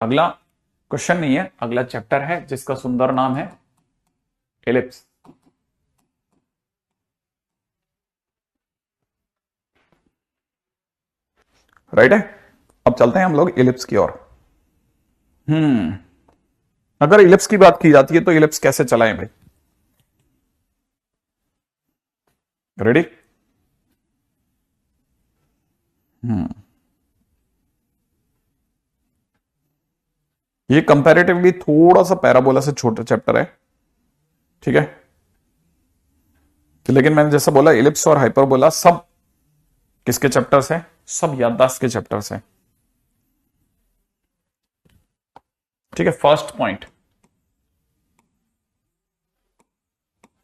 अगला क्वेश्चन नहीं है, अगला चैप्टर है जिसका सुंदर नाम है एलिप्स। राइट है। अब चलते हैं हम लोग इलिप्स की ओर। अगर इलिप्स की बात की जाती है तो इलिप्स कैसे चलाएं भाई? रेडी? ये कंपैरेटिवली थोड़ा सा पैराबोला से छोटा चैप्टर है, ठीक है। तो लेकिन मैंने जैसा बोला, इलिप्स और हाइपरबोला सब किसके चैप्टर्स हैं? सब याददाश्त के चैप्टर्स हैं, ठीक है। फर्स्ट पॉइंट,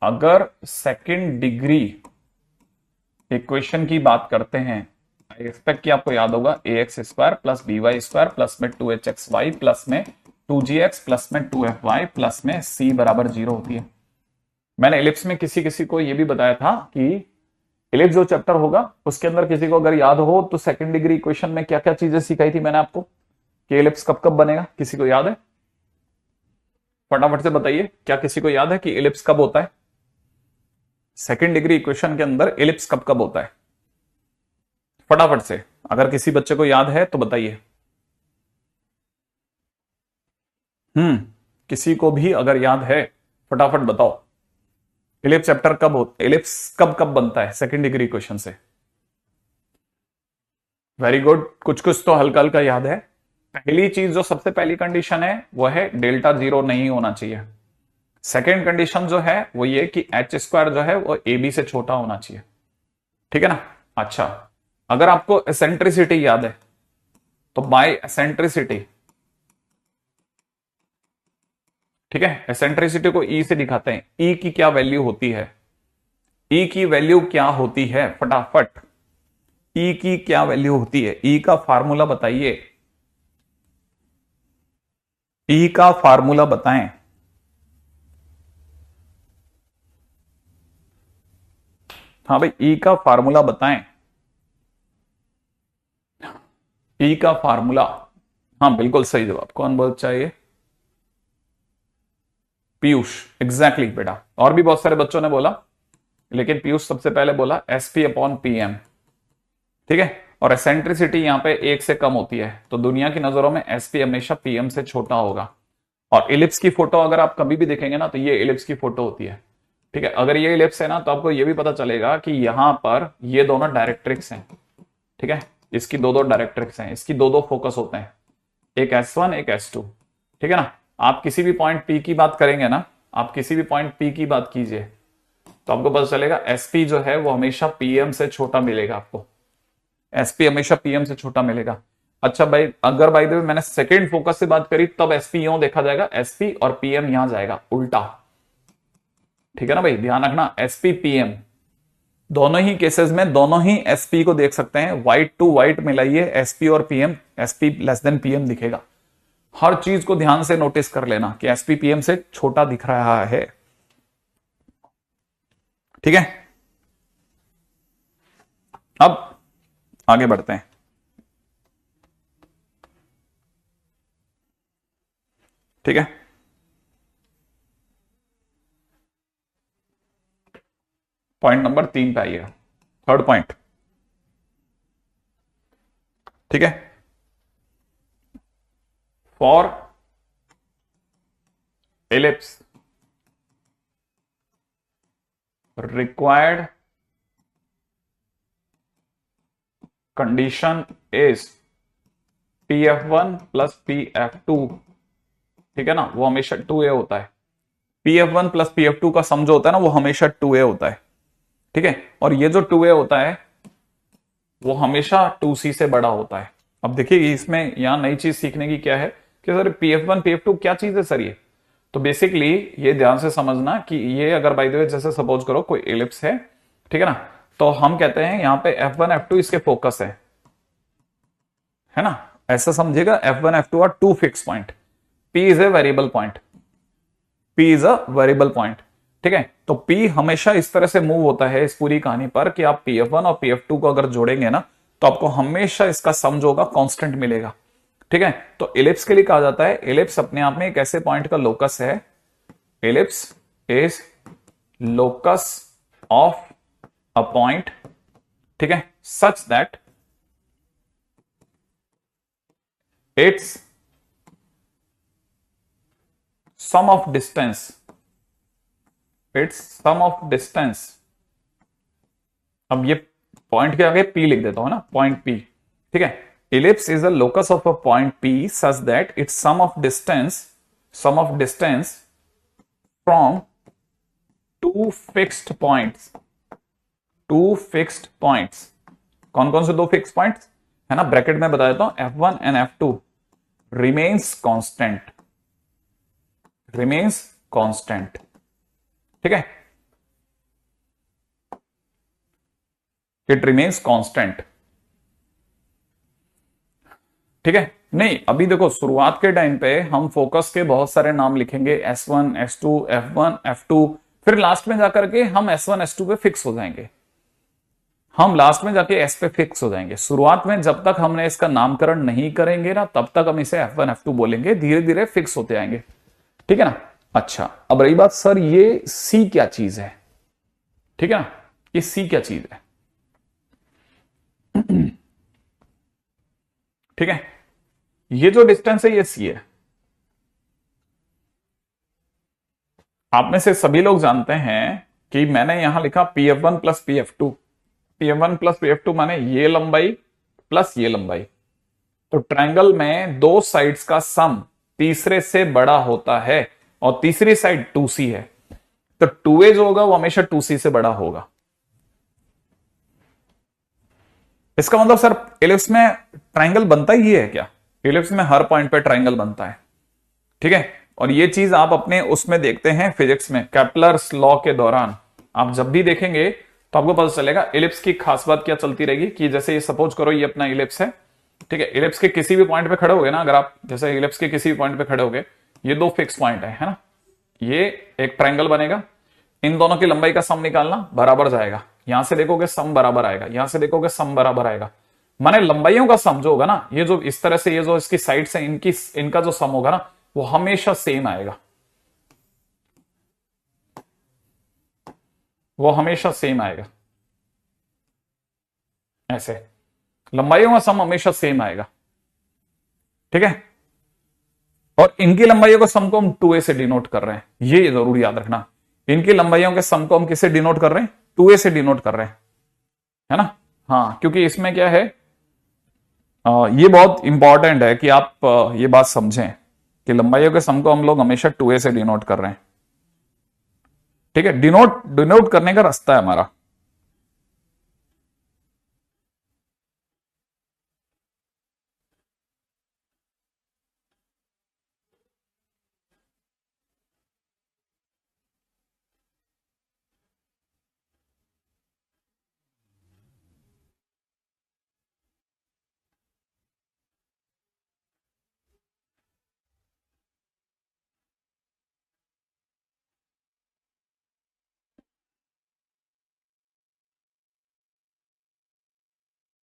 अगर सेकंड डिग्री इक्वेशन की बात करते हैं, आई एक्सपेक्ट कि आपको याद होगा A X square plus B Y square plus में 2hxy प्लस में 2gx प्लस में 2fy प्लस में c बराबर 0 होती है। मैंने इलिप्स में किसी किसी को यह भी बताया था कि इलिप्स जो चैप्टर होगा उसके अंदर किसी को अगर याद हो तो सेकंड डिग्री इक्वेशन में क्या क्या चीजें सिखाई थी मैंने आपको, कि इलिप्स कब कब बनेगा। किसी को याद है? फटाफट से बताइए, क्या किसी को याद है कि इलिप्स कब होता है? सेकंड डिग्री इक्वेशन के अंदर इलिप्स कब कब होता है? फटाफट से, अगर किसी बच्चे को याद है तो बताइए। किसी को भी अगर याद है फटाफट बताओ, इलिप्स चैप्टर कब होता, इलिप्स कब कब बनता है सेकंड डिग्री इक्वेशन से? वेरी गुड, कुछ कुछ तो हल्का हल्का याद है। पहली चीज जो सबसे पहली कंडीशन है वो है डेल्टा 0 नहीं होना चाहिए। सेकेंड कंडीशन जो है वो ये कि एच स्क्वायर जो है वो ए बी से छोटा होना चाहिए, ठीक है ना। अच्छा, अगर आपको एसेंट्रिसिटी याद है तो बाय एसेंट्रिसिटी, ठीक है, एसेंट्रिसिटी को ई से दिखाते हैं। ई की क्या वैल्यू होती है? ई की वैल्यू क्या होती है? फटाफट, ई की क्या वैल्यू होती है? ई का फार्मूला बताइए, ई का फार्मूला बताएं। हाँ भाई, ई का फार्मूला बताएं, ई का फार्मूला। हाँ बिल्कुल सही जवाब, कौन बोल चाहिए? पीयूष, एग्जैक्टली बेटा। और भी बहुत सारे बच्चों ने बोला, लेकिन पीयूष सबसे पहले बोला एसपी अपॉन पीएम, ठीक है। और एसेंट्रिसिटी यहां पे 1 से कम होती है, तो दुनिया की नजरों में एसपी हमेशा पीएम से छोटा होगा। और इलिप्स की फोटो अगर आप कभी भी देखेंगे ना तो ये इलिप्स की फोटो होती है, ठीक है। अगर ये इलिप्स है ना तो आपको ये भी पता चलेगा कि यहां पर ये दोनों डायरेक्ट्रिक्स हैं, ठीक है। इसकी दो दो डायरेक्ट्रिक्स हैं, इसकी दो दो फोकस होते हैं, एक S1 एक S2, ठीक है ना। आप किसी भी पॉइंट P की बात करेंगे ना, आप किसी भी पॉइंट P की बात कीजिए तो आपको पता चलेगा SP जो है वो हमेशा PM से छोटा मिलेगा आपको, SP हमेशा PM से छोटा मिलेगा। अच्छा भाई, अगर बाय द वे मैंने सेकेंड फोकस से बात करी तब SP यहां देखा जाएगा, SP और PM यहां जाएगा उल्टा, ठीक है ना भाई, ध्यान रखना। SP PM दोनों ही केसेस में दोनों ही SP को देख सकते हैं, व्हाइट टू व्हाइट मिलाइए SP और PM, SP less than PM दिखेगा। हर चीज को ध्यान से नोटिस कर लेना कि SP PM से छोटा दिख रहा है, ठीक है। अब आगे बढ़ते हैं, ठीक है। पॉइंट नंबर 3 पे आइएगा, थर्ड पॉइंट, ठीक है। For ellipse required condition is pf1 plus pf2, ठीक है ना, वो हमेशा 2a होता है। pf1 प्लस pf2 का सम जो होता है ना वो हमेशा 2a होता है, ठीक है। और ये जो 2a होता है वो हमेशा 2c से बड़ा होता है। अब देखिए इसमें यहां नई चीज सीखने की क्या है कि सर pf1 pf2 क्या चीज है सर ये? तो बेसिकली ये ध्यान से समझना कि ये अगर बाय द वे जैसे सपोज करो कोई एलिप्स है, ठीक है ना, तो हम कहते हैं यहां पे f1 f2 इसके फोकस है ना, ऐसा समझिएगा। f1 f2 are two fix point, p is a variable point, p is a variable point, ठीक है। तो p हमेशा इस तरह से मूव होता है इस पूरी कहानी पर कि आप pf1 और pf2 को अगर जोड़ेंगे ना तो आपको हमेशा इसका सम जो होगा कांस्टेंट मिलेगा, ठीक है, तो इलिप्स के लिए कहा जाता है, इलिप्स अपने आप में एक ऐसे पॉइंट का लोकस है, ellipse is locus of a point, ठीक है, such that it's sum of distance, it's sum of distance, अब ये पॉइंट के आगे पी लिख देता हूं ना, पॉइंट पी, ठीक है, ellipse is the locus of a point P such that it's sum of distance from two fixed points, two fixed points, कौन कौन से दो फिक्स पॉइंट्स है ना, ब्रैकेट में बता देता हूं, F1 and F2 remains constant, remains constant, ठीक है, इट रिमेन्स कांस्टेंट, ठीक है। नहीं, अभी देखो शुरुआत के टाइम पे हम फोकस के बहुत सारे नाम लिखेंगे, S1 S2 F1 F2, फिर लास्ट में जाकर के हम S1 S2 पे फिक्स हो जाएंगे, हम लास्ट में जाके S पे फिक्स हो जाएंगे। शुरुआत में जब तक हमने इसका नामकरण नहीं करेंगे ना, तब तक हम इसे F1 F2 बोलेंगे, धीरे धीरे फिक्स होते आएंगे, ठीक है ना। अच्छा, अब रही बात सर ये C क्या चीज है, ठीक है ना, ये C क्या चीज है, ठीक है, ये जो डिस्टेंस है ये C है। आप में से सभी लोग जानते हैं कि मैंने यहां लिखा PF1 plus PF2, PF1 plus PF2 माने ये लंबाई प्लस ये लंबाई, तो ट्रायंगल में दो साइड्स का सम तीसरे से बड़ा होता है, और तीसरी साइड 2C है, तो 2A जो होगा वो हमेशा 2C से बड़ा होगा। इसका मतलब सर इलिप्स में ट्रायंगल बनता ही है क्या, इलिप्स में हर पॉइंट पे ट्रायंगल बनता है, ठीक है, और ये चीज आप अपने उसमें देखते हैं फिजिक्स में, केपलर्स लॉ के दौरान आप जब भी देखेंगे तो आपको पता चलेगा इलिप्स की खास बात क्या चलती रहेगी, कि जैसे ये सपोज करो ये अपना इलिप्स है, ठीक है, इलिप्स के किसी भी पॉइंट पे खड़े हो गए ना, अगर आप जैसे इलिप्स के किसी भी पॉइंट पे खड़े हो गए, ये दो फिक्स पॉइंट है ना, ये एक ट्रायंगल बनेगा, इन दोनों की लंबाई का सम निकालना, बराबर जाएगा, यहां से देखोगे सम बराबर आएगा, यहां से देखोगे सम बराबर आएगा, माने लंबाइयों का सम जो होगा ना, ये जो इस तरह से ये जो इसकी साइड से इनका जो सम होगा ना, वो हमेशा सेम आएगा, वो हमेशा सेम आएगा, ऐसे लंबाइयों का सम हमेशा सेम आएगा, ठीक है, और इनकी लंबाइयों का सम को हम 2A से डिनोट कर रहे हैं, ये जरूर याद रखना, इनकी लंबाइयों के सम को हम किसे डिनोट कर रहे हैं, 2A से डिनोट कर रहे हैं, है ना, हाँ, क्योंकि इसमें क्या है, ये बहुत इंपॉर्टेंट है कि आप ये बात समझें कि लंबाइयों के सम को हम लोग हमेशा 2A से डिनोट कर रहे हैं, ठीक है, डिनोट डिनोट करने का रास्ता है हमारा।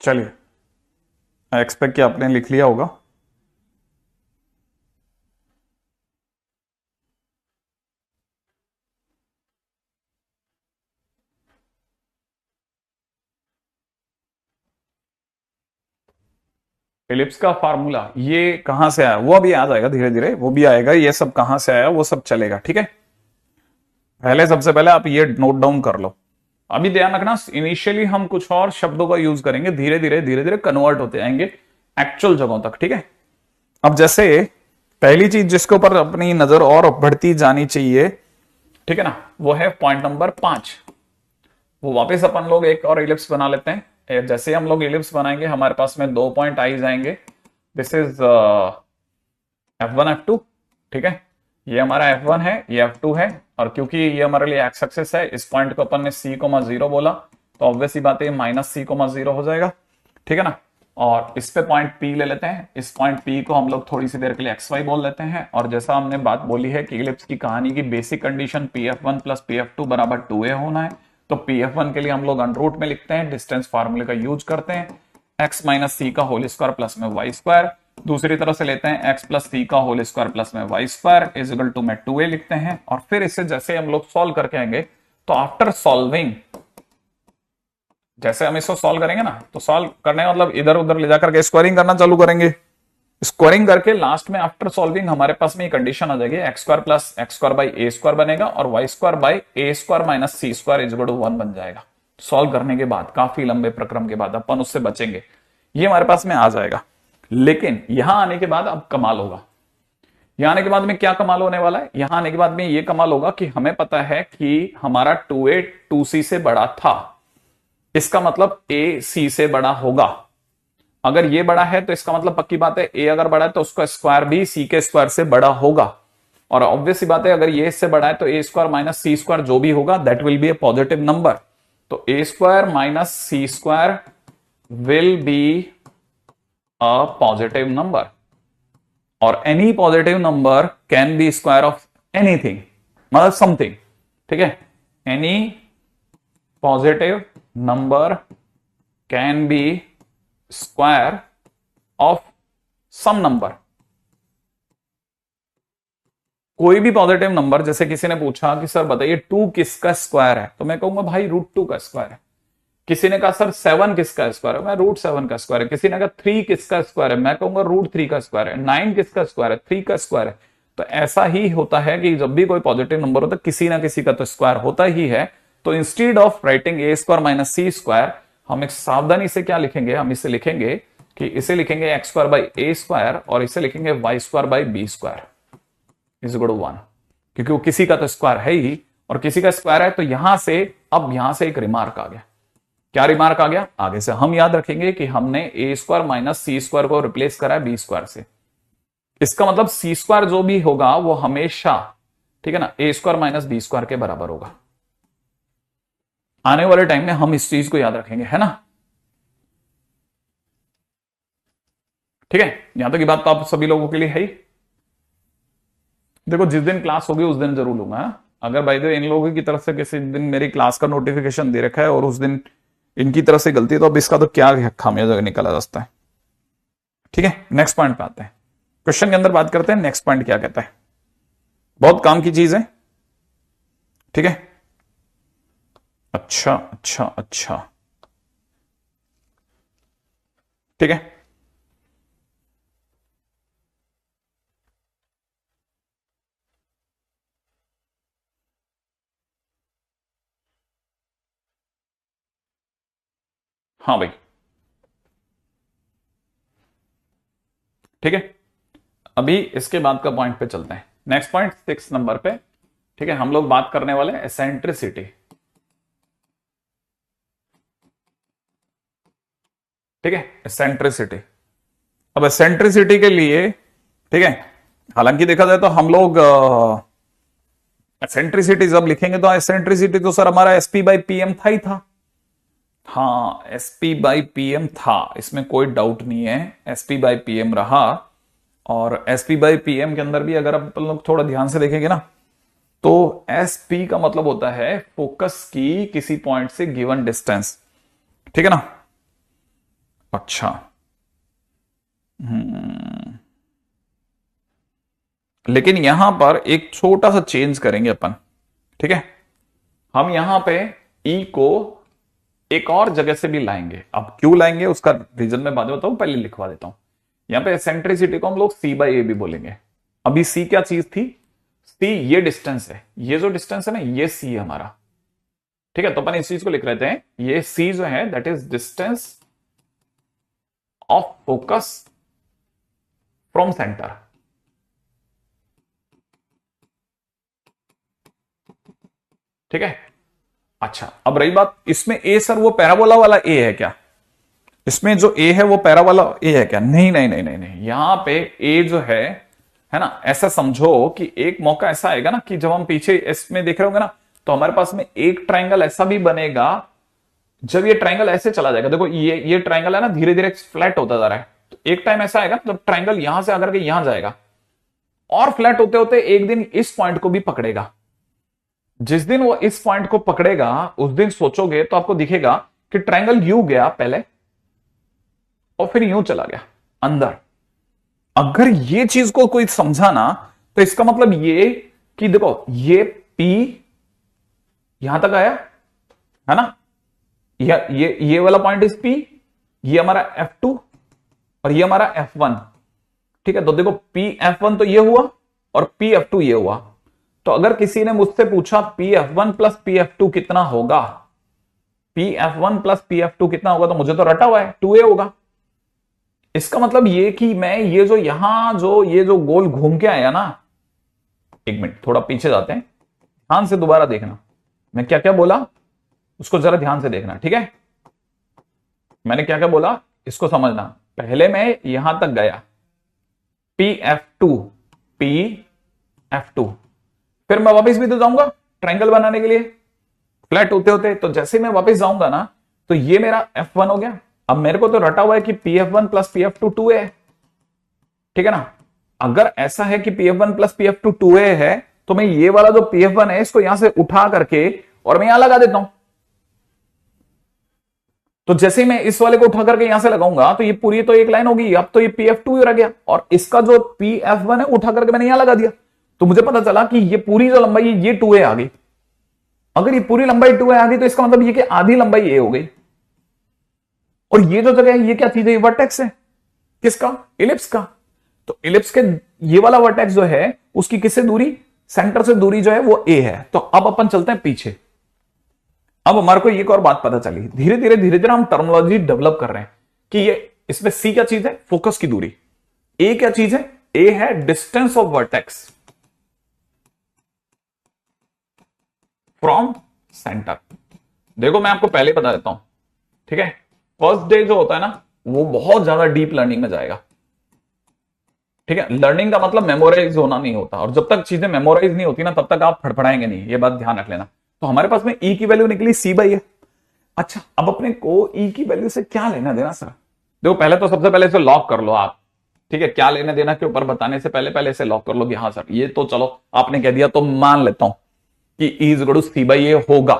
चलिए, आई एक्सपेक्ट कि आपने लिख लिया होगा। फिलिप्स का फार्मूला ये कहां से आया, वो अभी आ जाएगा धीरे धीरे, वो भी आएगा, ये सब कहां से आया वो सब चलेगा, ठीक है, पहले सबसे पहले आप ये नोट डाउन कर लो। अभी ध्यान रखना, इनिशियली हम कुछ और शब्दों का यूज करेंगे, धीरे धीरे कन्वर्ट होते आएंगे एक्चुअल जगहों तक, ठीक है। अब जैसे पहली चीज जिसके ऊपर अपनी नजर और बढ़ती जानी चाहिए, ठीक है ना, वो है पॉइंट नंबर 5, वो वापस अपन लोग एक और इलिप्स बना लेते हैं। जैसे हम लोग इलिप्स बनाएंगे हमारे पास में 2 पॉइंट आई जाएंगे, दिस इज F1 F2, ठीक है, ये हमारा F1 है, ये F2 है, और क्योंकि ये हमारे लिए एक्स एक्सिस है, इस पॉइंट को अपन ने C,0 बोला, तो ऑब्वियस सी बात है -C,0 हो जाएगा, ठीक है ना, और इस पे पॉइंट P ले लेते हैं, इस पॉइंट P को हम लोग थोड़ी सी देर के लिए XY बोल लेते हैं, और जैसा हमने बात बोली है कि इलिप्स की कहानी की basic condition PF1 plus PF2 बराबर 2A होना है, तो PF1 के लिए हम लोग अंडर रूट में लिखते हैं, डिस्टेंस फार्मूले का यूज करते हैं, x माइनस सी का होल स्क्वायर प्लस में वाई स्क्वायर, दूसरी तरफ से लेते हैं x प्लस सी का होल स्क्वायर प्लस में Y square is equal to में 2a लिखते हैं, और फिर इसे जैसे हम लोग सॉल्व करके आएंगे तो आफ्टर सॉल्विंग, जैसे हम इसको सॉल्व करेंगे ना, तो सॉल्व करने का मतलब इधर उधर ले जाकर के स्क्वायरिंग करना चालू करेंगे। स्क्वायरिंग करके लास्ट में आफ्टर सॉल्विंग हमारे पास में ये कंडीशन आ जाएगी, X square plus X square by A square बनेगा और Y square by A square minus C square is equal to 1 बन जाएगा। सॉल्व करने के बाद काफी लंबे प्रक्रम के बाद अपन उससे बचेंगे, ये हमारे पास में आ जाएगा। लेकिन यहां आने के बाद अब कमाल होगा। यहां आने के बाद में क्या कमाल होने वाला है? यहां आने के बाद में ये कमाल होगा कि हमें पता है कि हमारा 2a 2c से बड़ा था, इसका मतलब a c से बड़ा होगा। अगर ये बड़ा है तो इसका मतलब पक्की बात है a अगर बड़ा है तो उसका स्क्वायर भी c के स्क्वायर से बड़ा होगा, और ऑब्वियस बात है अगर ये इससे बड़ा है तो a square minus C square जो भी होगा that will be a positive number. तो a square minus C square will be a positive number, और any positive number can be square of anything, मतलब समथिंग। ठीक है, any positive number can be square of some number. कोई भी positive number, जैसे किसी ने पूछा कि सर बताइए 2 किसका स्क्वायर है, तो मैं कहूंगा भाई √2 का स्क्वायर है। किसी ने कहा सर 7 किसका स्क्वायर है, मैं √7 का स्क्वायर है। किसी ने कहा 3 किसका स्क्वायर है, मैं कहूंगा √3 का स्क्वायर है। 9 किसका स्क्वायर है, 3 का स्क्वायर है। तो ऐसा ही होता है कि जब भी कोई पॉजिटिव नंबर होता है किसी ना किसी का तो स्क्वायर होता ही है। तो instead of writing a square minus C square, हम एक सावधानी से क्या लिखेंगे, हम इसे लिखेंगे कि इसे लिखेंगे X square by A square और इसे लिखेंगे Y square by B square is equal to 1, क्योंकि वो किसी का तो स्क्वायर है ही और किसी का स्क्वायर है। तो यहां से अब यहां से एक रिमार्क आ गया। क्या रिमार्क आ गया? आगे से हम याद रखेंगे कि हमने ए स्क्वायर माइनस सी स्क्वायर को रिप्लेस करा है बी स्क्वायर से। इसका मतलब सी स्क्वायर जो भी होगा वो हमेशा, ठीक है ना, ए स्क्वायर माइनस बी स्क्वायर के बराबर होगा। आने वाले टाइम में हम इस चीज को याद रखेंगे, है ना। ठीक है, यहां तक की बात तो आप सभी लोगों के लिए है ही। देखो जिस दिन क्लास होगी उस दिन जरूर लूंगा। अगर भाई इन लोगों की तरफ से किसी दिन मेरी क्लास का नोटिफिकेशन दे रखा है और उस दिन इनकी तरफ से गलती है, तो अब इसका तो क्या खामियाजा निकला जा सकता है। ठीक है, नेक्स्ट पॉइंट पे आते हैं। क्वेश्चन के अंदर बात करते हैं नेक्स्ट पॉइंट क्या कहता है। बहुत काम की चीज है। ठीक है, अच्छा अच्छा अच्छा, ठीक है। हाँ भाई, ठीक है। अभी इसके बाद का पॉइंट पे चलते हैं। नेक्स्ट पॉइंट 6 नंबर पे, ठीक है, हम लोग बात करने वाले हैं एसेंट्रिसिटी। ठीक है, एसेंट्रिसिटी। अब एसेंट्रिसिटी के लिए, ठीक है, हालांकि देखा जाए तो हम लोग एसेंट्रिसिटी जब लिखेंगे तो एसेंट्रिसिटी तो सर हमारा एसपी बाई पीएम था ही था। हाँ, एसपी बाई पीएम था, इसमें कोई डाउट नहीं है, एसपी बाई पीएम रहा। और एसपी बाई पीएम के अंदर भी अगर आप लोग थोड़ा ध्यान से देखेंगे ना, तो एसपी का मतलब होता है फोकस की किसी पॉइंट से गिवन डिस्टेंस। ठीक है ना। अच्छा, लेकिन यहां पर एक छोटा सा चेंज करेंगे अपन। ठीक है, हम यहां पे ई को एक और जगह से भी लाएंगे। अब क्यों लाएंगे उसका रीजन मैं बाद में बताऊं, पहले लिखवा देता हूं। यहां पे एसेंट्रिसिटी को हम लोग सी बाई ए भी बोलेंगे। अभी सी क्या चीज थी? सी ये डिस्टेंस है, ये जो डिस्टेंस है ना, ये सी है हमारा। ठीक है, तो अपन इस चीज को लिख लेते हैं, ये सी जो है that is distance of focus from centre. ठीक है, अच्छा, अब रही बात इसमें ए, सर वो पैराबोला वाला ए है क्या? इसमें जो ए है वो पैराबोला ए है क्या? नहीं नहीं नहीं नहीं नहीं, यहां पे ए जो है ना, ऐसा समझो कि एक मौका ऐसा आएगा ना कि जब हम पीछे इसमें देख रहे होंगे ना, तो हमारे पास में एक ट्राइंगल ऐसा भी बनेगा। जब ये ट्राइंगल ऐसे चला जाएगा, देखो ये ट्राइंगल है ना, धीरे धीरे फ्लैट होता जा रहा है। तो एक टाइम ऐसा आएगा जब ट्राइंगल यहां से आकर के यहां जाएगा और फ्लैट होते होते एक दिन इस पॉइंट को भी पकड़ेगा। जिस दिन वो इस पॉइंट को पकड़ेगा उस दिन सोचोगे तो आपको दिखेगा कि ट्राइंगल यूं गया पहले और फिर यूं चला गया अंदर। अगर ये चीज को कोई समझा ना, तो इसका मतलब ये कि देखो ये P यहां तक आया है ना, ये वाला पॉइंट इज P, ये हमारा F2 और ये हमारा F1। ठीक है, तो देखो PF1 तो ये हुआ और PF2 ये हुआ। तो अगर किसी ने मुझसे पूछा PF1 प्लस PF2 कितना होगा, PF1 प्लस PF2 कितना होगा, तो मुझे तो रटा हुआ है 2A होगा। इसका मतलब ये कि मैं ये जो यहां ये जो गोल घूम के आया ना, एक मिनट थोड़ा पीछे जाते हैं, ध्यान से दोबारा देखना मैं क्या क्या बोला, उसको जरा ध्यान से देखना। ठीक है, मैंने क्या क्या बोला इसको समझना। पहले मैं यहां तक गया PF2, PF2, फिर मैं वापस भी तो जाऊंगा ट्रायंगल बनाने के लिए फ्लैट होते होते। तो जैसे मैं वापस जाऊंगा ना, तो ये मेरा F1 हो गया। अब मेरे को तो रटा हुआ है कि PF1 प्लस PF2 2A है। ठीक है ना, अगर ऐसा है कि PF1 प्लस PF2 2A है, तो मैं ये वाला जो PF1 है इसको यहां से उठा करके और मैं यहां लगा देता हूं। तो जैसे ही मैं इस वाले को उठा करके यहां से लगाऊंगा, तो ये पूरी तो एक लाइन होगी। अब तो ये PF2 रह गया और इसका जो PF1 है उठा करके मैंने यहां लगा दिया। तो मुझे पता चला कि ये पूरी जो लंबाई ये 2A आ गई। अगर ये पूरी लंबाई 2A आ गई, तो इसका मतलब ये कि आधी लंबाई A हो गई। और ये जो जगह है ये क्या चीज है, ये वर्टेक्स है किसका, इलिप्स का। तो इलिप्स के ये वाला वर्टेक्स जो है उसकी किससे दूरी, सेंटर से दूरी जो है वो A है। तो अब अपन चलते हैं पीछे। अब हमारे को एक और बात पता चली, धीरे धीरे हम टर्मिनोलॉजी डेवलप कर रहे हैं कि ये इसमें C क्या चीज है, फोकस की दूरी। A क्या चीज है, A है distance of vertex from centre. देखो मैं आपको पहले बता देता हूं, ठीक है, फर्स्ट डे जो होता है ना वो बहुत ज्यादा डीप लर्निंग में जाएगा। ठीक है, लर्निंग का मतलब मेमोराइज होना नहीं होता, और जब तक चीजें मेमोराइज नहीं होती ना तब तक आप फड़फड़ाएंगे नहीं, ये बात ध्यान रख लेना। तो हमारे पास में E की वैल्यू निकली C/A। अच्छा, अब अपने को E की वैल्यू से क्या लेना देना सर। देखो पहले तो सबसे पहले इसे लॉक कर लो आप। ठीक है, क्या लेना देना के ऊपर बताने से पहले इसे लॉक कर लो कि हाँ सर ये तो चलो आपने कह दिया तो मान लेता हूं कि E is equal to C/A होगा।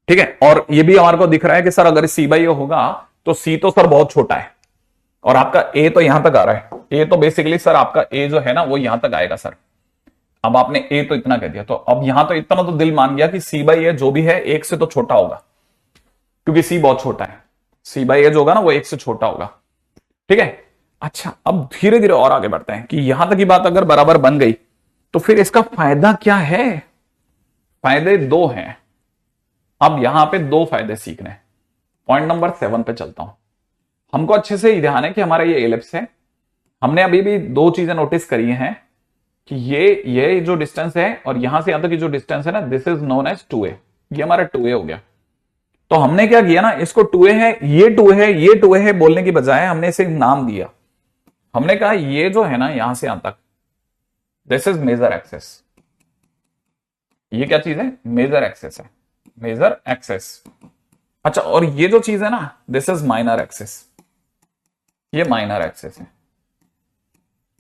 ठीक है, और ये भी हमारे को दिख रहा है कि सर अगर C/A होगा तो C तो सर बहुत छोटा है और आपका A तो यहां तक आ रहा है। A तो बेसिकली सर आपका A जो है ना वो यहां तक आएगा सर। अब आपने A तो इतना कह दिया, तो अब यहां तो इतना तो दिल मान गया कि C/A जो भी है 1 से तो छोटा होगा, क्योंकि C बहुत छोटा है। C/A जो होगा ना वो 1 से छोटा होगा। ठीक है, अच्छा अब धीरे धीरे और आगे बढ़ते हैं कि यहां तक की बात अगर बराबर बन गई तो फिर इसका फायदा क्या है। फायदे 2 हैं। अब यहां पे 2 फायदे सीखने। पॉइंट नंबर 7 पे चलता हूं। हमको अच्छे से ध्यान है कि हमारा ये एलिप्स है। हमने अभी भी 2 चीजें नोटिस करी हैं कि ये जो डिस्टेंस है और यहां से यहां तक की जो डिस्टेंस है ना, this is known as 2A। ये हमारा 2A हो गया। तो हमने क्या किया ना, इसको 2A है, ये 2A है, ये 2A है बोलने की बजाय हमने इसे नाम दिया। हमने कहा ये जो है ना यहां से यहां तक, दिस इज मेजर एक्सेस। ये क्या चीज है, मेजर एक्सेस है, मेजर एक्सेस। अच्छा, और ये जो चीज है ना, दिस इज माइनर एक्सेस, ये माइनर एक्सेस है।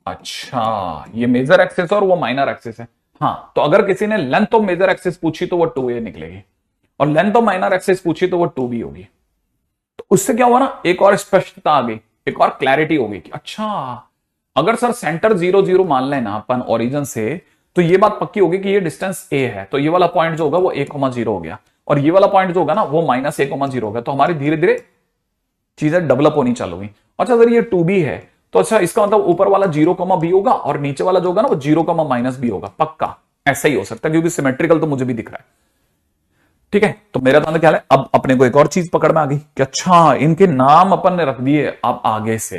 अच्छा, ये मेजर एक्सेस और वो माइनर एक्सेस है। हाँ, तो अगर किसी ने लेंथ ऑफ मेजर एक्सेस पूछी तो वो 2A निकलेगी, और लेंथ ऑफ माइनर एक्सेस पूछी तो वो 2B होगी। तो उससे क्या हुआ ना, एक और स्पष्टता आ गई, एक और क्लैरिटी हो गई कि अच्छा अगर सर सेंटर 0 0 मान लेना अपन ओरिजिन से, तो ये बात पक्की होगी कि ये डिस्टेंस A है। तो ये वाला पॉइंट जो होगा वो A,0 हो गया, और ये वाला पॉइंट जो होगा ना वो -A,0 हो गया। तो हमारी धीरे धीरे चीजें डेवलप होनी चालू हुई। अच्छा, अगर ये 2B है तो अच्छा इसका मतलब ऊपर वाला 0,B होगा और नीचे वाला जो होगा ना वो 0,-B होगा। पक्का ऐसा ही हो सकता है, क्योंकि सिमेट्रिकल तो मुझे भी दिख रहा है। ठीक है, तो मेरा तो ख्याल है अब अपने को एक और चीज पकड़ में आ गई कि अच्छा इनके नाम अपन ने रख दिए अब आगे से।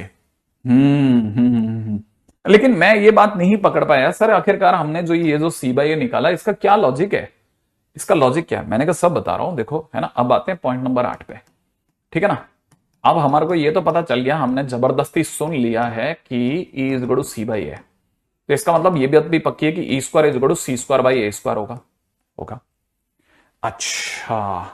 लेकिन मैं ये बात नहीं पकड़ पाया सर, आखिरकार हमने जो ये जो C/A निकाला इसका क्या लॉजिक है, इसका लॉजिक क्या है। मैंने कहा सब बता रहा हूं, देखो है ना। अब आते हैं पॉइंट नंबर 8 पे। ठीक है ना, अब हमारे को ये तो पता चल गया, हमने जबरदस्ती सुन लिया है कि E is equal to C/A। तो इसका मतलब ये बात भी पक्की है कि E square is equal to C²/A² होगा। अच्छा,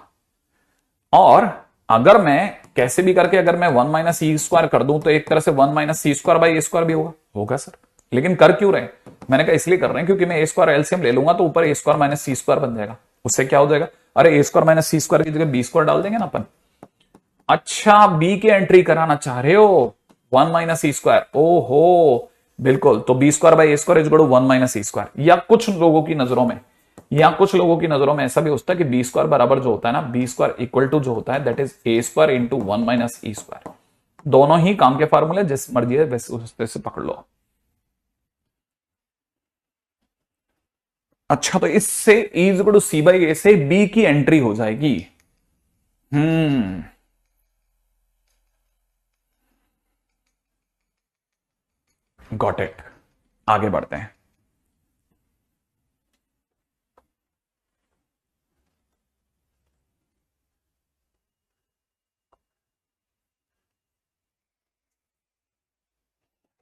और अगर मैं कैसे भी करके अगर मैं 1 - E² कर दूं तो एक तरह से 1 - C²/A² भी होगा सर। लेकिन कर क्यों रहे, मैंने कहा इसलिए कर रहे हैं क्योंकि मैं A² एलसीएम ले लूंगा तो ऊपर A² - C² बन जाएगा। उससे क्या हो जाएगा, अरे A² - C² की जगह B² डाल देंगे ना अपन। अच्छा, B की एंट्री कराना चाह रहे हो, 1 माइनस ई स्क्वायर, ओहो बिल्कुल। तो B square by A square is equal to 1 minus E square. या कुछ लोगों की नजरों में ऐसा भी होता है कि बी स्क्वायर बराबर जो होता है ना, बी स्क्वायर इक्वल टू जो होता है that is a square into 1 minus E square. दोनों ही काम के फार्मूले, जिस मर्जी है वैसे उस से पकड़ लो। अच्छा, तो इससे E is equal to C by A से बी की एंट्री हो जाएगी। Hmm, got it. आगे बढ़ते हैं।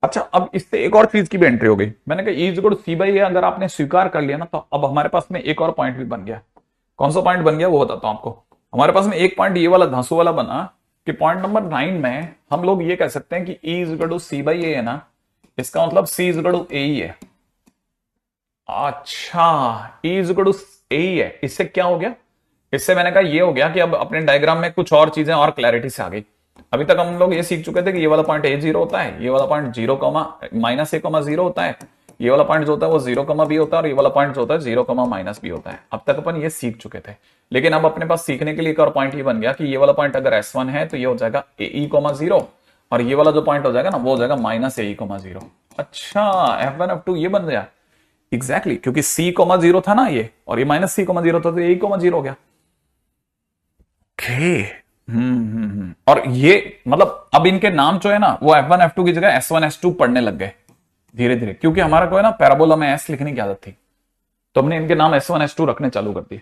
अच्छा, अब इससे एक और चीज की भी एंट्री हो गई। मैंने कहा E is equal to C by A अगर आपने स्वीकार कर लिया ना, तो अब हमारे पास में एक और पॉइंट भी बन गया। कौन सा पॉइंट बन गया वो बताता हूं आपको। हमारे पास में एक पॉइंट ये वाला धांसू वाला बना कि पॉइंट नंबर 9 में हम लोग ये कह सकते हैं कि E is equal to C by A है ना, इसका मतलब C is equal to A ही है। अच्छा, E is equal to A ही है। इससे क्या हो गया? इससे मैंने कहा ये हो गया कि अब अपने डायग्राम में कुछ और चीजें और क्लैरिटी से आ गई। अभी तक हम लोग ये सीख चुके थे कि ये वाला पॉइंट ए जीरो होता है, ये वाला पॉइंट जीरो कमा माइनस ए कमा जीरो होता है, ये वाला पॉइंट जो होता है वो जीरो कमा बी होता है, और ये वाला पॉइंट जो होता है जीरो कमा माइनस बी होता है। अब तक अपन ये सीख चुके थे, लेकिन अब अपने पास सीखने के लिए एक और पॉइंट ये बन गया कि ये वाला पॉइंट अगर S1 है तो ये हो जाएगा ए ई कोमा जीरो, और ये वाला जो पॉइंट हो जाएगा ना वो हो जाएगा माइनस ए ई कोमा जीरो। अच्छा, F1 F2 ये बन गया एग्जैक्टली क्योंकि सी कोमा जीरो था ना ये, और ये माइनस सी कोमा जीरो था तो ए कोमा जीरो हो गया। ओके, और ये मतलब अब इनके नाम जो है ना वो F1 F2 की जगह S1 S2 पढ़ने लग गए धीरे धीरे, क्योंकि हमारा को है ना पैराबोला में S लिखने की आदत थी, तो हमने इनके नाम S1 S2 रखने चालू कर दिए।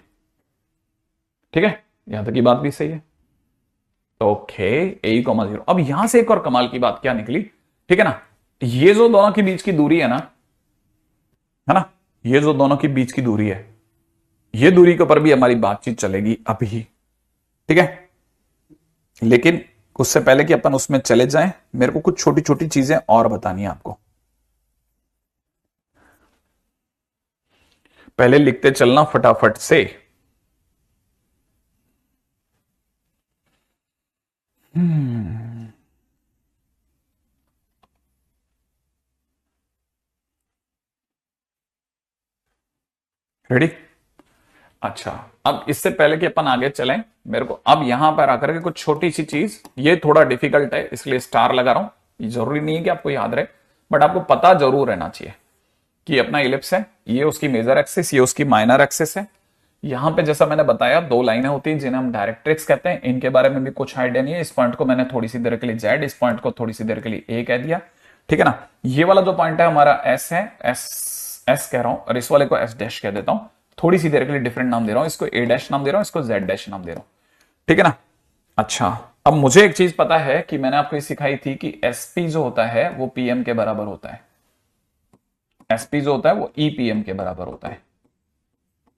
ठीक है, यहां तक की बात भी सही है। ओके, ए कॉमा जीरो। अब यहां से एक और कमाल की बात क्या निकली, ठीक है ना, ये जो दोनों के बीच की दूरी है ना, ये जो दोनों के बीच की दूरी है, ये दूरी के ऊपर भी हमारी बातचीत चलेगी अभी। ठीक है, लेकिन उससे पहले कि अपन उसमें चले जाएं, मेरे को कुछ छोटी छोटी चीजें और बतानी है आपको। पहले लिखते चलना फटाफट से। रेडी? अच्छा, अब इससे पहले कि अपन आगे चलें, मेरे को अब यहां पर आकर के कुछ छोटी सी चीज, ये थोड़ा डिफिकल्ट है इसलिए स्टार लगा रहा हूं। ये जरूरी नहीं है कि आपको याद रहे, बट आपको पता जरूर रहना चाहिए कि अपना इलिप्स है, ये उसकी मेजर एक्सिस, ये उसकी माइनर एक्सिस है। यहां पे जैसा मैंने बताया दो लाइनें होती हैं जिन्हें हम डायरेक्ट्रिक्स कहते हैं, इनके बारे में भी कुछ आइडिया नहीं है। इस पॉइंट को मैंने थोड़ी सी देर के लिए जेड, इस पॉइंट को थोड़ी सी देर के लिए ए कह दिया। ठीक है ना, ये वाला जो पॉइंट है हमारा एस है, एस कह रहा हूं, और इस वाले को एस डैश कह देता हूं। थोड़ी सी देर के लिए डिफरेंट नाम दे रहा हूं, इसको ए डैश नाम दे रहा हूं, इसको जेड डैश नाम दे रहा हूं। ठीक है ना। अच्छा, अब मुझे एक चीज पता है कि मैंने आपको ये सिखाई थी कि एसपी जो होता है वो पीएम के बराबर होता है। एसपी जो होता है वो ईपीएम के बराबर होता है,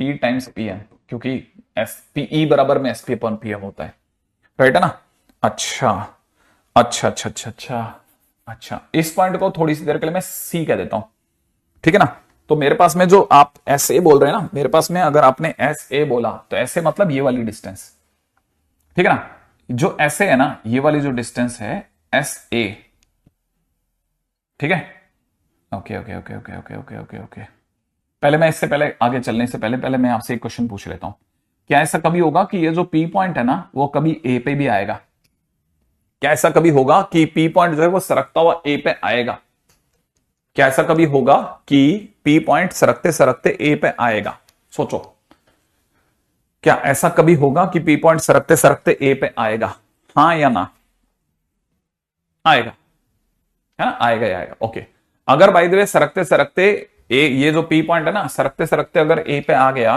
ई टाइम्स पीएम, क्योंकि एसपीई बराबर में एसपी अपॉन पीएम होता है। राइट है ना। अच्छा अच्छा अच्छा अच्छा अच्छा अच्छा, इस पॉइंट को थोड़ी सी देर के लिए मैं सी कह देता हूं। ठीक है ना। तो मेरे पास में जो आप एस ए बोल रहे हैं ना, मेरे पास में अगर आपने एस ए बोला तो ऐसे मतलब ये वाली डिस्टेंस। ठीक है ना, जो एस ए है ना, ये वाली जो डिस्टेंस है एस ए। ठीक है, okay okay okay okay okay okay okay okay. पहले मैं इससे पहले आगे चलने से पहले मैं आपसे एक क्वेश्चन पूछ लेता हूं। क्या ऐसा कभी होगा कि ये जो पी पॉइंट है ना वो कभी ए पे भी आएगा? क्या ऐसा कभी होगा कि पी पॉइंट जो है वो सरकता हुआ ए पे आएगा? क्या ऐसा कभी होगा कि पी पॉइंट सरकते सरकते ए पे आएगा? सोचो, क्या ऐसा कभी होगा कि पी पॉइंट सरकते सरकते ए पे आएगा? हाँ या ना? आएगा, है ना, आएगा ही आएगा। ओके, अगर बाय द वे सरकते सरकते ए, ये जो पी पॉइंट है ना, सरकते सरकते अगर ए पे आ गया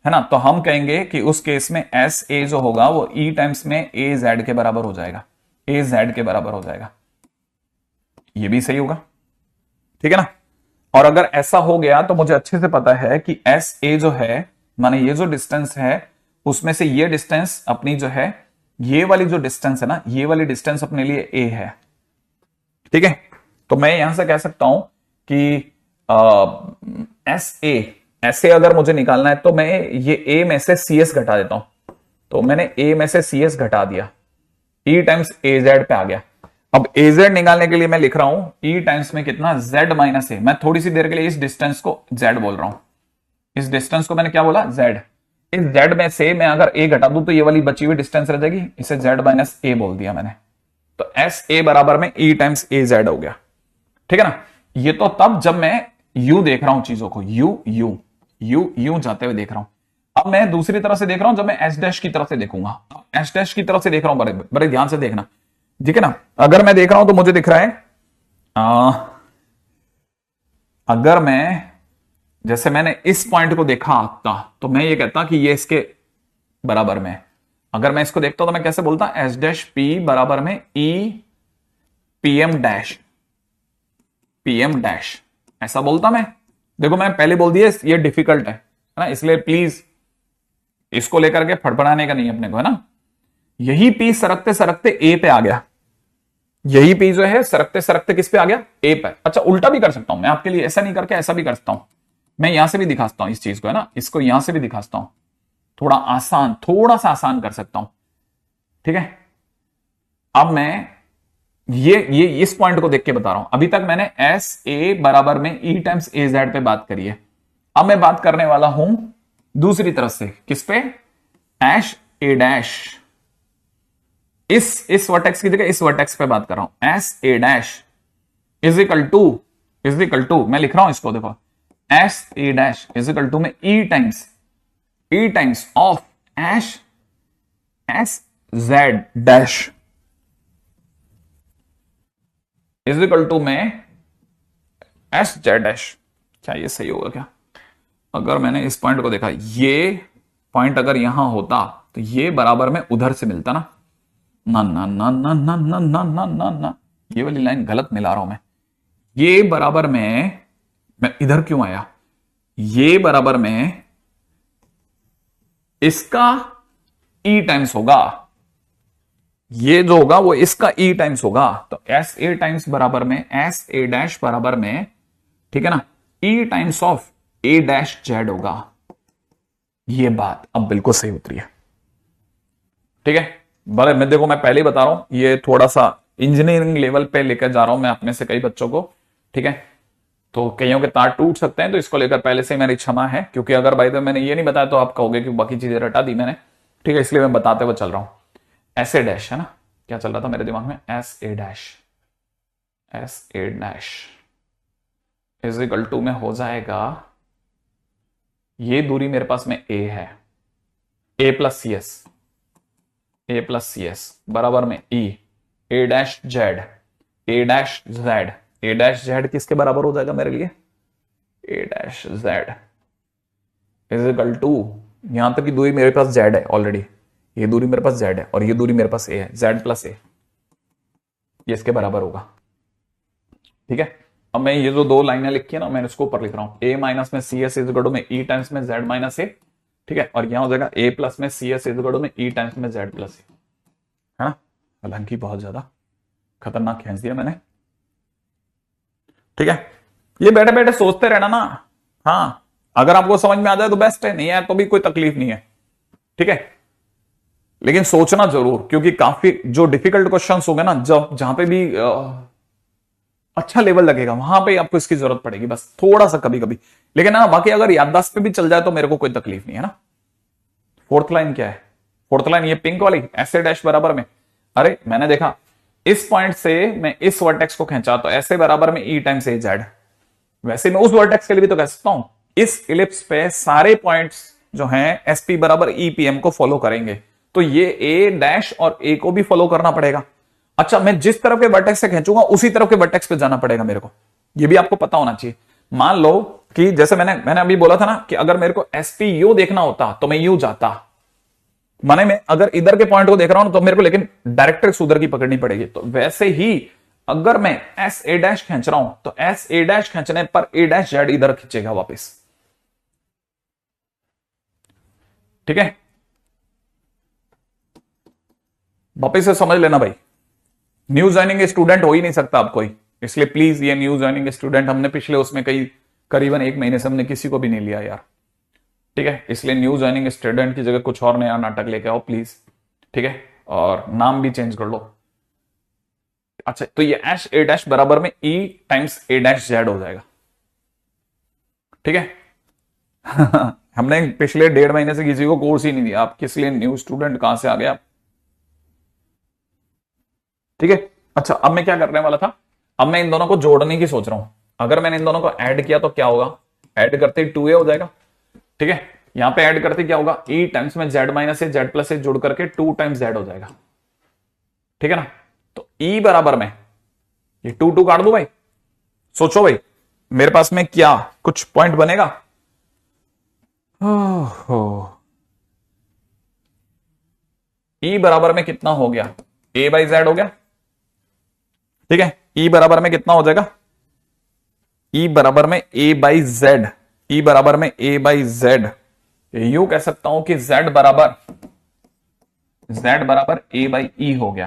है ना, तो हम कहेंगे कि उस केस में एस ए जो होगा वो ई टाइम्स में ए जेड के बराबर हो जाएगा, ए जेड के बराबर हो जाएगा। ये भी सही होगा, ठीक है ना। और अगर ऐसा हो गया तो मुझे अच्छे से पता है कि एस ए जो है, माने ये जो डिस्टेंस है उसमें से ये डिस्टेंस अपनी जो है, ये वाली जो डिस्टेंस है ना, ये वाली डिस्टेंस अपने लिए ए है। ठीक है, तो मैं यहां से कह सकता हूं कि एस ए, ऐसे अगर मुझे निकालना है तो मैं ये ए में से सी एस घटा देता हूं। तो मैंने ए में से सी एस घटा दिया, ई टाइम्स ए जेड पे आ गया। अब एज निकालने के लिए मैं लिख रहा हूं ई टाइम्स में कितना, जेड माइनस ए। मैं थोड़ी सी देर के लिए इस डिस्टेंस को जेड बोल रहा हूं, इस डिस्टेंस को मैंने क्या बोला, जेड। इस जेड में से मैं अगर ए घटा दूं तो ये वाली बची हुई डिस्टेंस रह जाएगी, इसे जेड माइनस ए बोल दिया मैंने। तो एस ए बराबर में ई टाइम्स ए जेड हो गया, ठीक है ना। ये तो तब जब मैं यू देख रहा हूं चीजों को, यू यू यू यू जाते हुए देख रहा हूं। अब मैं दूसरी तरफ से देख रहा हूं, जब मैं एस डैश की तरफ से देखूंगा, एस डैश की तरफ से देख रहा हूं, बड़े बड़े ध्यान से देखना, ठीक है ना। अगर मैं देख रहा हूं तो मुझे दिख रहा है अगर मैं, जैसे मैंने इस पॉइंट को देखा था तो मैं ये कहता कि ये इसके बराबर में। अगर मैं इसको देखता तो मैं कैसे बोलता, एस डैश पी बराबर में ई पीएम डैश, पीएम डैश, ऐसा बोलता मैं। देखो मैं पहले बोल दिया ये डिफिकल्ट है ना, इसलिए प्लीज इसको लेकर के फड़फड़ाने का नहीं अपने को, है ना। यही पी सरकते सरकते ए पे आ गया, यही पी जो है सरकते सरकते किस पे आ गया, ए पे। अच्छा उल्टा भी कर सकता हूं मैं आपके लिए, ऐसा नहीं करके ऐसा भी कर सकता हूं। मैं यहां से भी दिखाता हूं इस चीज को, है ना, इसको यहां से भी दिखाता हूं, थोड़ा आसान, थोड़ा सा आसान कर सकता हूं, ठीक है। अब मैं ये इस पॉइंट को देख के बता रहा हूं। अभी तक मैंने एस ए बराबर में ई टाइम्स ए जेड पे बात करी है। अब मैं बात करने वाला हूं दूसरी तरफ से, किस पे, एश ए डैश। इस वर्टेक्स की जगह इस वर्टेक्स पे बात कर रहा हूं, S A dash is equal to मैं लिख रहा हूं इसको, देखो S A dash is equal to में ई टाइम्स ऑफ एश S Z dash is equal to में एस जेड डैश। क्या ये सही होगा क्या? अगर मैंने इस पॉइंट को देखा, ये पॉइंट अगर यहां होता तो ये बराबर में उधर से मिलता ना, ना ना ना ना ना ना ना ना ना ना, ये वाली लाइन गलत मिला रहा हूं मैं। ये बराबर में, मैं इधर क्यों आया, ये बराबर में इसका ई टाइम्स होगा, ये जो होगा वो इसका ई टाइम्स होगा। तो एस ए टाइम्स बराबर में एस ए डैश बराबर में, ठीक है ना, E times of A dash Z होगा। ये बात अब बिल्कुल सही उतरी है, ठीक है। भले मैं, देखो मैं पहले ही बता रहा हूं, ये थोड़ा सा इंजीनियरिंग लेवल पे लेकर जा रहा हूं मैं अपने से कई बच्चों को, ठीक है। तो कईयों के तार टूट सकते हैं, तो इसको लेकर पहले से मेरी क्षमा है, क्योंकि अगर भाई तो मैंने ये नहीं बताया तो आप कहोगे कि बाकी चीजें रटा दी मैंने, ठीक है। इसलिए मैं बताते हुए चल रहा हूं। एस ए डैश, है ना, क्या चल रहा था मेरे दिमाग में, S A dash is equal to में हो जाएगा, ये दूरी मेरे पास में ए है, ए प्लस सी एस बराबर में E A dash Z, A dash Z किसके बराबर हो जाएगा मेरे लिए, A dash Z is equal to, यहां तक की दूरी मेरे पास जेड है ऑलरेडी, ये दूरी मेरे पास जेड है और ये दूरी मेरे पास ए है, जेड प्लस ए, ये इसके बराबर होगा, ठीक है। अब मैं ये जो दो लाइनें लिखी है ना, मैं इसको ऊपर लिख रहा हूं, ए माइनस में C S is equal to में ई टाइम्स में जेड माइनस ए, ठीक है। और यहां हो जाएगा ए प्लस में C S is equal to में ई टाइम्स में जेड प्लस ए, है ना। हालांकि बहुत ज्यादा खतरनाक खींच दिया मैंने, ठीक है। ये बैठे बैठे सोचते रहना ना, हाँ, अगर आपको समझ में आ जाए तो बेस्ट है, नहीं आए तो भी कोई तकलीफ नहीं है, ठीक है। लेकिन सोचना जरूर, क्योंकि काफी जो डिफिकल्ट क्वेश्चंस हो गए ना, जब जहां पे भी अच्छा लेवल लगेगा वहां पे आपको इसकी जरूरत पड़ेगी, बस थोड़ा सा कभी कभी। लेकिन ना बाकी अगर याददाश्त पे भी चल जाए तो मेरे को कोई तकलीफ नहीं है ना। फोर्थ लाइन क्या है, फोर्थ लाइन ये पिंक वाली, ऐसे डैश बराबर में, अरे मैंने देखा इस पॉइंट से मैं इस वर्टेक्स को खींचा तो ऐसे बराबर में ई टाइम्स ए जेड, वैसे मैं उस वर्टेक्स के लिए भी तो कह सकता हूं। इस इलिप्स पे सारे पॉइंट्स जो हैं एसपी बराबर ईपीएम को फॉलो करेंगे, तो ये ए डैश और ए को भी फॉलो करना पड़ेगा। अच्छा, मैं जिस तरफ के वर्टेक्स से खींचूंगा उसी तरफ के वर्टेक्स पे जाना पड़ेगा मेरे को, ये भी आपको पता होना चाहिए। मान लो कि जैसे मैंने अभी बोला था ना कि अगर मेरे को एसपी यू देखना होता तो मैं यू जाता, माने मैं अगर इधर के पॉइंट को देख रहा हूं तो मेरे को लेकिन डायरेक्ट्रिक्स उधर की पकड़नी पड़ेगी। तो वैसे ही अगर मैं एस ए डैश खींच रहा हूं तो एस ए डैश खींचने पर ए डैश जेड इधर खींचेगा वापस, ठीक है। वापस से समझ लेना भाई, न्यू ज्वाइनिंग स्टूडेंट हो ही नहीं सकता आप कोई, इसलिए प्लीज ये न्यू ज्वाइनिंग स्टूडेंट, हमने पिछले उसमें करीबन 1 महीने से हमने किसी को भी नहीं लिया यार, ठीक है। इसलिए न्यू ज्वाइनिंग स्टूडेंट की जगह कुछ और नया नाटक लेके आओ प्लीज, ठीक है। और नाम भी चेंज कर लो, अच्छा, तो ये एश ए डैश बराबर में ई टाइम्स ए डैश जेड हो जाएगा। ठीक है। हमने पिछले 1.5 महीने से किसी को कोर्स ही नहीं दिया, आप किस लिए न्यू स्टूडेंट कहां से आ गए आप? ठीक है। अच्छा, अब मैं क्या करने वाला था, अब मैं इन दोनों को जोड़ने की सोच रहा हूं। अगर मैंने इन दोनों को ऐड किया तो क्या होगा, ऐड करते ही 2a हो जाएगा। ठीक है, यहां पे ऐड करते क्या होगा, e टाइम्स में z माइनस ए जेड प्लस ए जोड़ करके 2 टाइम्स z हो जाएगा। ठीक है ना, तो e बराबर में ये 2 काट दो भाई, सोचो भाई मेरे पास में क्या कुछ पॉइंट बनेगा? ओहो, e बराबर में कितना हो गया, a बाई जेड हो गया। ठीक है, e बराबर में कितना हो जाएगा, e बराबर में a बाई जेड, e बराबर में a बाई जेड। यू कह सकता हूं कि z बराबर a बाई ई हो गया।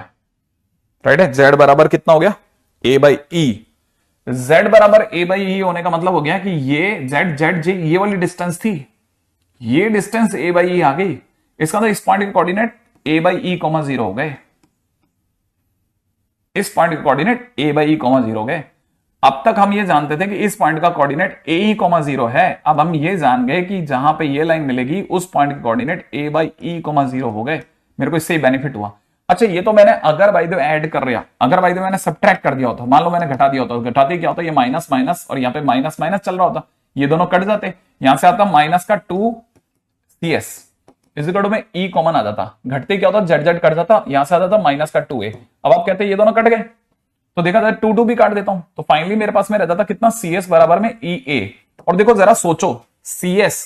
राइट है, z बराबर कितना हो गया, a बाई ई। z बराबर a बाई ई होने का मतलब हो गया कि ये z z j ये वाली डिस्टेंस थी, ये डिस्टेंस a बाई ई आ गई। इसका मतलब इस पॉइंट के coordinate a by E comma 0 हो गए, इस पॉइंट के coordinate a by E comma 0 हो गए। अब तक हम ये जानते थे कि इस पॉइंट का कोऑर्डिनेट ए ई कॉमा 0 है, अब हम ये जान गए कि जहां पे ये लाइन मिलेगी उस पॉइंट के coordinate a by E comma 0 हो गए। मेरे को इससे ही बेनिफिट हुआ। अच्छा, ये तो मैंने अगर बाय द ऐड कर रहा, अगर बाय द मैंने सब्ट्रैक्ट कर दिया होता, मान लो मैंने घटा दिया होता, घटाते क्या होता, ये माइनस माइनस और यहाँ पे माइनस माइनस चल रहा होता, ये दोनों कट जाते, यहां से आता माइनस का 2cs इस में ई कॉमन आ जाता, घटते क्या होता, जेड जेड कट जाता, यहां से आ जाता माइनस का 2a। अब आप कहते हैं ये दोनों कट गए, तो देखा जाए 2 भी काट देता हूं, तो फाइनली मेरे पास में रहता था कितना, cs बराबर में ई ए। और देखो जरा सोचो, cs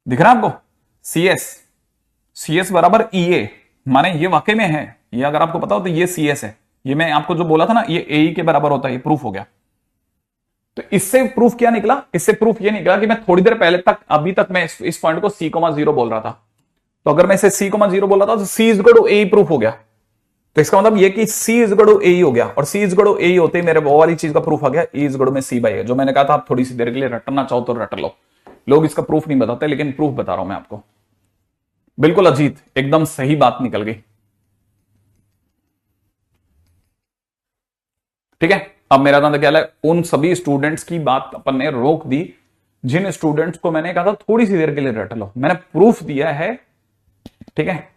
दिख रहा है आपको, cs बराबर ई ए, माने ये वाकई में है, ये अगर आपको पता हो तो ये cs है, ये मैं आपको जो बोला था ना ये ए के बराबर होता है, ये प्रूफ हो गया। तो इससे प्रूफ क्या निकला, इससे प्रूफ ये निकला कि मैं थोड़ी देर पहले तक, अभी तक मैं इस पॉइंट को c,0 बोल रहा था, तो अगर मैं इसे c,0 बोल रहा था तो c is equal to A proof हो गया। तो इसका मतलब ये कि c is equal to A हो गया, और c is equal to A होते ही मेरे वो वाली चीज का प्रूफ आ गया, e इज इक्वल टू में c बाई है, जो मैंने कहा था आप थोड़ी सी देर के लिए रटना चाहो तो रट लो। लोग इसका प्रूफ नहीं बताते, लेकिन प्रूफ बता रहा हूं मैं आपको, बिल्कुल अजीत, एकदम सही बात निकल गई। ठीक है, अब मेरा दादा क्या है, उन सभी स्टूडेंट्स की बात अपन ने रोक दी जिन स्टूडेंट्स को मैंने कहा था थोड़ी सी देर के लिए रट लो, मैंने प्रूफ दिया है। ठीक है,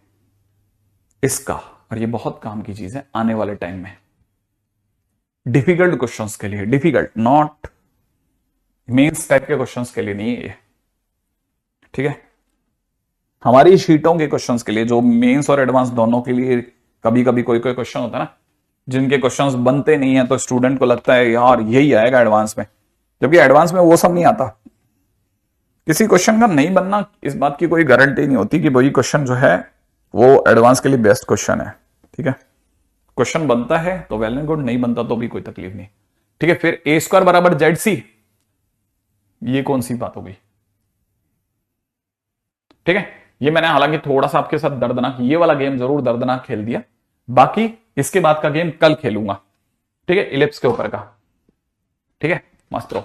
इसका, और ये बहुत काम की चीज है आने वाले टाइम में डिफिकल्ट क्वेश्चंस के लिए, डिफिकल्ट नॉट मेंस टाइप के क्वेश्चंस के लिए नहीं है ये। ठीक है, हमारी शीटों के क्वेश्चंस के लिए, जो मेंस और एडवांस दोनों के लिए कभी कभी कोई कोई क्वेश्चन होता है ना जिनके क्वेश्चंस बनते नहीं है, तो स्टूडेंट को लगता है यार यही आएगा एडवांस में, जबकि एडवांस में वो सब नहीं आता। किसी क्वेश्चन का नहीं बनना, इस बात की कोई गारंटी नहीं होती कि वही क्वेश्चन जो है वो एडवांस के लिए बेस्ट क्वेश्चन है। ठीक है, क्वेश्चन बनता है तो वेल एंड गुड, नहीं बनता तो भी कोई तकलीफ नहीं। ठीक है, फिर ए स्क्वायर बराबर जेड सी, ये कौन सी बात हो गई? ठीक है, ये मैंने हालांकि थोड़ा सा आपके साथ दर्दनाक, ये वाला गेम जरूर दर्दनाक खेल दिया, बाकी इसके बाद का गेम कल खेलूंगा। ठीक है, इलिप्स के ऊपर का। ठीक है, मस्त रहो।